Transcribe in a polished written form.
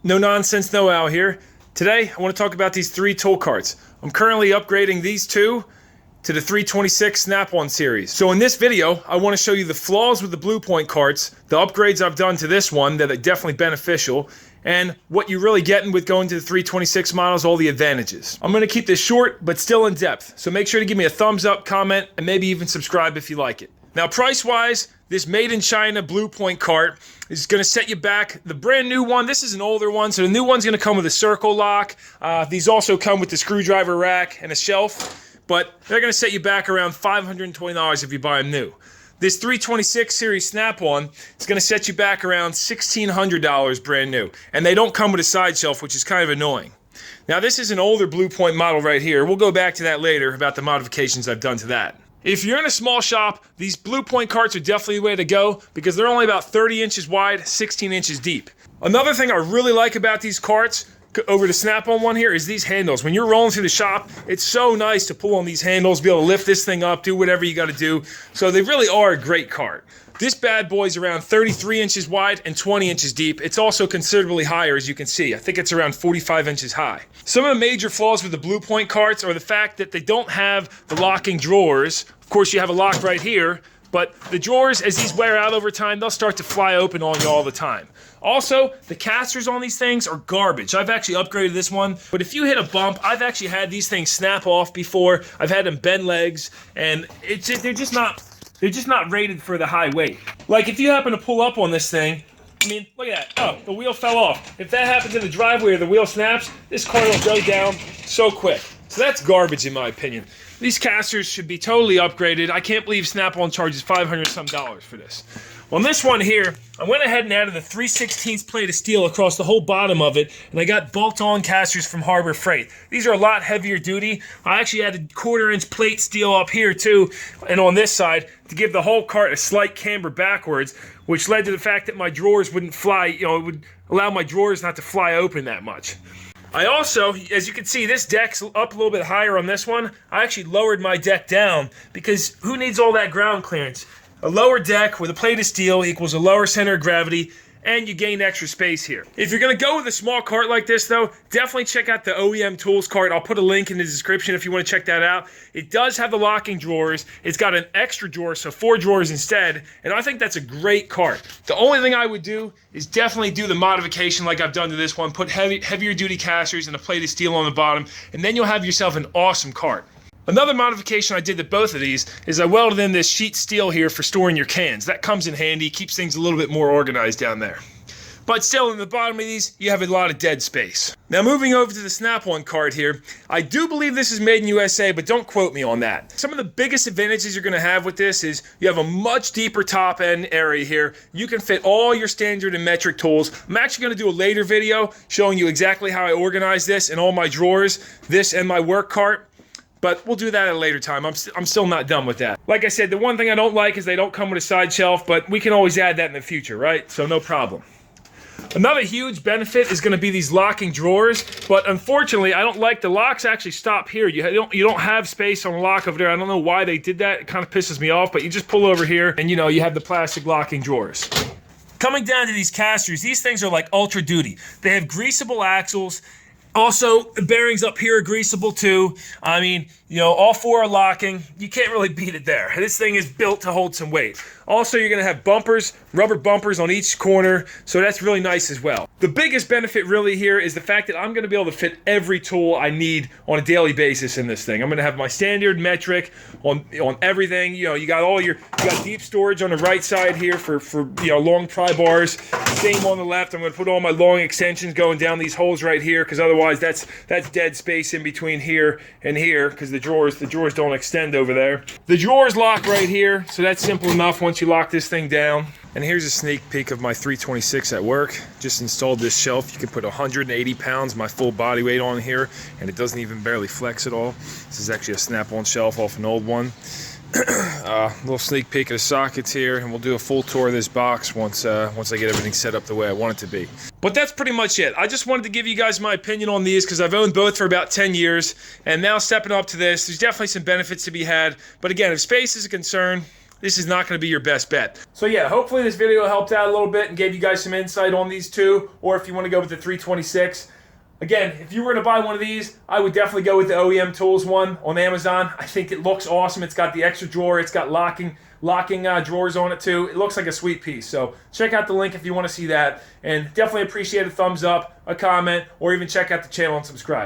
NoNonsenseKnowHow here. Today, I want to talk about these 3 tool carts. I'm currently upgrading these 2 to the 326 Snap-on series. So in this video, I want to show you the flaws with the Bluepoint carts, the upgrades I've done to this one that are definitely beneficial, and what you're really getting with going to the 326 models, all the advantages. I'm going to keep this short, but still in depth. So make sure to give me a thumbs up, comment, and maybe even subscribe if you like it. Now, price-wise, this made in China Bluepoint cart is going to set you back. The brand new one, this is an older one, so the new one's going to come with a circle lock. These also come with the screwdriver rack and a shelf, but they're going to set you back around $520 if you buy them new. This 326 series Snap-on is going to set you back around $1,600 brand new, and they don't come with a side shelf, which is kind of annoying. Now, this is an older Bluepoint model right here. We'll go back to that later about the modifications I've done to that. If you're in a small shop, these Bluepoint carts are definitely the way to go because they're only about 30 inches wide, 16 inches deep. Another thing I really like about these carts over the Snap-on one here is these handles. When you're rolling through the shop, it's so nice to pull on these handles, be able to lift this thing up, do whatever you got to do. So they really are a great cart. This bad boy's around 33 inches wide and 20 inches deep. It's also considerably higher, as you can see. I think it's around 45 inches high. Some of the major flaws with the Bluepoint carts are the fact that they don't have the locking drawers. Of course, you have a lock right here, but the drawers, as these wear out over time, they'll start to fly open on you all the time. Also, the casters on these things are garbage. I've actually upgraded this one, but if you hit a bump, I've actually had these things snap off before. I've had them bend legs, and they're just not rated for the high weight. Like, if you happen to pull up on this thing, I mean, look at that. Oh, the wheel fell off. If that happens in the driveway or the wheel snaps, this car will go down so quick. So that's garbage in my opinion. These casters should be totally upgraded. I can't believe Snap-on charges $500 some for this. On this one here, I went ahead and added a 3/16 plate of steel across the whole bottom of it, and I got bolt-on casters from Harbor Freight. These are a lot heavier duty. I actually added 1/4-inch plate steel up here too, and on this side, to give the whole cart a slight camber backwards, which led to the fact that my drawers wouldn't fly, it would allow my drawers not to fly open that much. I also, as you can see, this deck's up a little bit higher on this one. I actually lowered my deck down because who needs all that ground clearance? A lower deck with a plate of steel equals a lower center of gravity, and you gain extra space here. If you're going to go with a small cart like this, though, definitely check out the OEM Tools cart. I'll put a link in the description if you want to check that out. It does have the locking drawers. It's got an extra drawer, so 4 drawers instead, and I think that's a great cart. The only thing I would do is definitely do the modification like I've done to this one, put heavier duty casters and a plate of steel on the bottom, and then you'll have yourself an awesome cart. Another modification I did to both of these is I welded in this sheet steel here for storing your cans. That comes in handy, keeps things a little bit more organized down there. But still, in the bottom of these, you have a lot of dead space. Now, moving over to the Snap-on cart here, I do believe this is made in USA, but don't quote me on that. Some of the biggest advantages you're going to have with this is you have a much deeper top end area here. You can fit all your standard and metric tools. I'm actually going to do a later video showing you exactly how I organize this in all my drawers, this and my work cart. But we'll do that at a later time. I'm still not done with that. Like I said, the one thing I don't like is they don't come with a side shelf, but we can always add that in the future, right? So no problem. Another huge benefit is going to be these locking drawers, but unfortunately, I don't like the locks actually stop here. You don't have space on the lock over there. I don't know why they did that. It kind of pisses me off, but you just pull over here and you have the plastic locking drawers. Coming down to these casters, these things are like ultra duty. They have greasable axles. Also, the bearings up here are greasable too. I mean, all 4 are locking. You can't really beat it there. This thing is built to hold some weight. Also, you're going to have bumpers, rubber bumpers on each corner, so that's really nice as well. The biggest benefit really here is the fact that I'm going to be able to fit every tool I need on a daily basis in this thing. I'm going to have my standard metric on everything. You got deep storage on the right side here for long pry bars. Same on the left. I'm going to put all my long extensions going down these holes right here because otherwise that's dead space in between here and here because the drawers don't extend over there. The drawers lock right here, so that's simple enough once you lock this thing down. And here's a sneak peek of my 326 at work. Just installed this shelf. You can put 180 pounds, my full body weight on here, and it doesn't even barely flex at all. This is actually a Snap-on shelf off an old one. Little sneak peek of the sockets here, and we'll do a full tour of this box once I get everything set up the way I want it to be. But that's pretty much it. I just wanted to give you guys my opinion on these because I've owned both for about 10 years, and now stepping up to this, there's definitely some benefits to be had. But again, if space is a concern, this is not going to be your best bet. So yeah, hopefully this video helped out a little bit and gave you guys some insight on these two, or if you want to go with the 326. Again, if you were to buy one of these, I would definitely go with the OEM Tools one on Amazon. I think it looks awesome. It's got the extra drawer. It's got locking drawers on it too. It looks like a sweet piece. So check out the link if you want to see that. And definitely appreciate a thumbs up, a comment, or even check out the channel and subscribe.